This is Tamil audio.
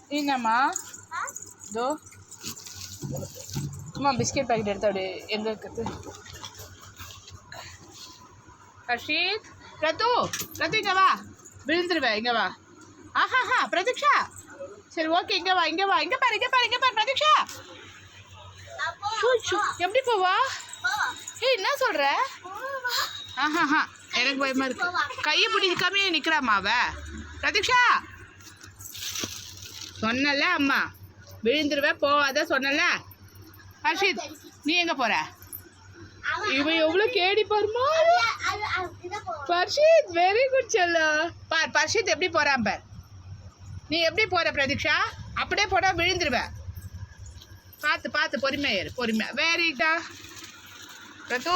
என்னம்மா இதோ அம்மா பிஸ்கெட் பாக்கெட் எடுத்து அப்படியே எங்கே இருக்குது ஹர்ஷித் ரத்து இங்கே வா விழுந்துருவேன் இங்கே வா ஆஹாஹா பிரதீக்ஷா சரி ஓகே இங்கே வா இங்கே பாரு பிரதீக்ஷா எப்படி போவா என்ன சொல்கிற ஆஹாஹா எனக்கு பயமாக இருக்கு கையை பிடிக்காமே நிற்கிறாம்மா அவ பிரதீக்ஷா சொன்னல அம்மா விழுந்துருவேன் போவாத சொன்னல ஹர்ஷித் நீ எங்கே போகிற இவன் எவ்வளோ கேடி பாருமா பர்ஷித் வெரி குட் செல்லா பார் பர்ஷித் எப்படி போகிறான் பார் நீ எப்படி போகிற பிரதீக்ஷா அப்படியே போனால் விழுந்துருவேன் பார்த்து பொறுமையா பொறுமையா வெரிடா ரத்து